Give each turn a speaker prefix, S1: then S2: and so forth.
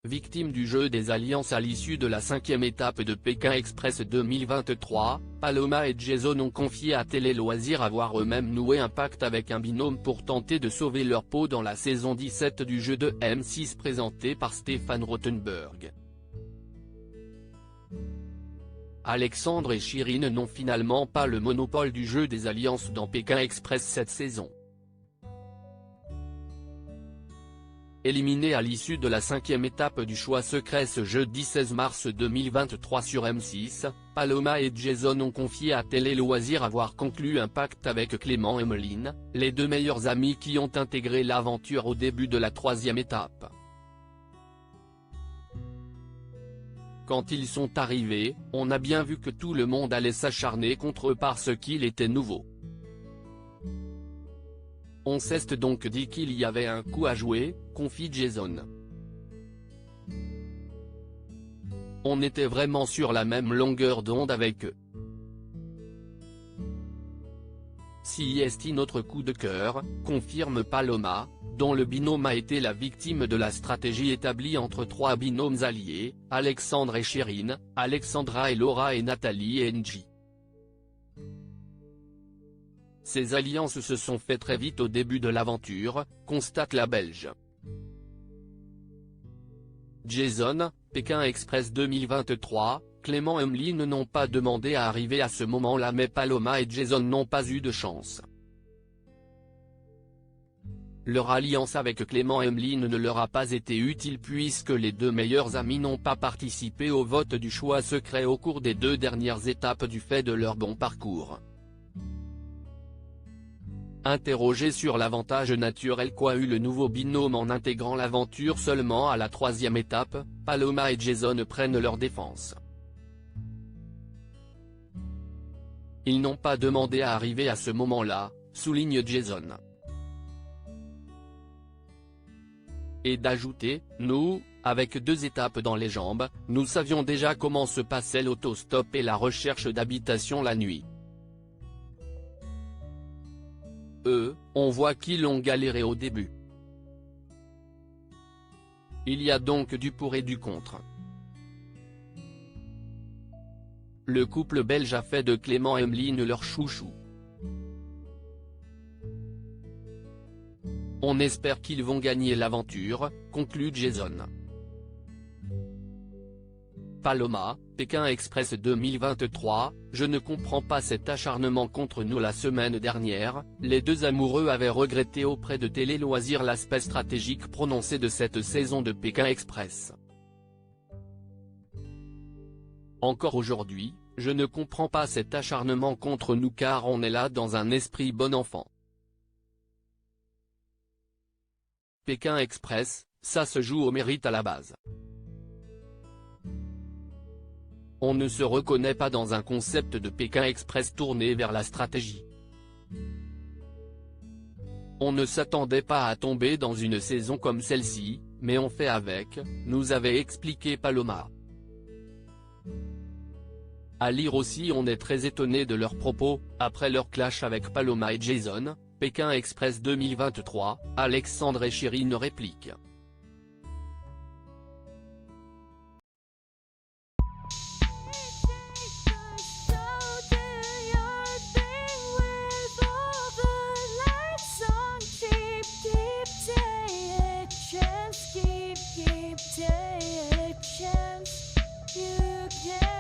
S1: Victime du jeu des alliances à l'issue de la 5e étape de Pékin Express 2023, Paloma et Jason ont confié à Télé Loisirs avoir eux-mêmes noué un pacte avec un binôme pour tenter de sauver leur peau dans la saison 17 du jeu de M6 présenté par Stéphane Rothenberg. Alexandre et Chirine n'ont finalement pas le monopole du jeu des alliances dans Pékin Express cette saison. Éliminé à l'issue de la 5e étape du choix secret ce jeudi 16 mars 2023 sur M6, Paloma et Jason ont confié à Télé Loisirs avoir conclu un pacte avec Clément et Meline, les deux meilleurs amis qui ont intégré l'aventure au début de la 3e étape. Quand ils sont arrivés, on a bien vu que tout le monde allait s'acharner contre eux parce qu'il était nouveau. On s'est donc dit qu'il y avait un coup à jouer, confie Jason. On était vraiment sur la même longueur d'onde avec eux. Si est notre coup de cœur, confirme Paloma, dont le binôme a été la victime de la stratégie établie entre trois binômes alliés, Alexandre et Chirine, Alexandra et Laura et Nathalie et Ng. Ces alliances se sont faites très vite au début de l'aventure, constate la Belge. Jason, Pékin Express 2023, Clément et Meline n'ont pas demandé à arriver à ce moment-là mais Paloma et Jason n'ont pas eu de chance. Leur alliance avec Clément et Meline ne leur a pas été utile puisque les deux meilleurs amis n'ont pas participé au vote du choix secret au cours des 2 dernières étapes du fait de leur bon parcours. Interrogé sur l'avantage naturel qu'a eu le nouveau binôme en intégrant l'aventure seulement à la 3e étape, Paloma et Jason prennent leur défense. Ils n'ont pas demandé à arriver à ce moment-là, souligne Jason. Et d'ajouter, nous, avec 2 étapes dans les jambes, nous savions déjà comment se passait l'autostop et la recherche d'habitation la nuit. Eux, on voit qu'ils ont galéré au début. Il y a donc du pour et du contre. Le couple belge a fait de Clément et Meline leur chouchou. On espère qu'ils vont gagner l'aventure, conclut Jason. Paloma, Pékin Express 2023, je ne comprends pas cet acharnement contre nous. La semaine dernière, les deux amoureux avaient regretté auprès de Télé Loisirs l'aspect stratégique prononcé de cette saison de Pékin Express. Encore aujourd'hui, je ne comprends pas cet acharnement contre nous car on est là dans un esprit bon enfant. Pékin Express, ça se joue au mérite à la base. On ne se reconnaît pas dans un concept de Pékin Express tourné vers la stratégie. On ne s'attendait pas à tomber dans une saison comme celle-ci, mais on fait avec, nous avait expliqué Paloma. À lire aussi on est très étonné de leurs propos, après leur clash avec Paloma et Jason, Pékin Express 2023, Alexandre et Chirine répliquent.
S2: Take a chance, you can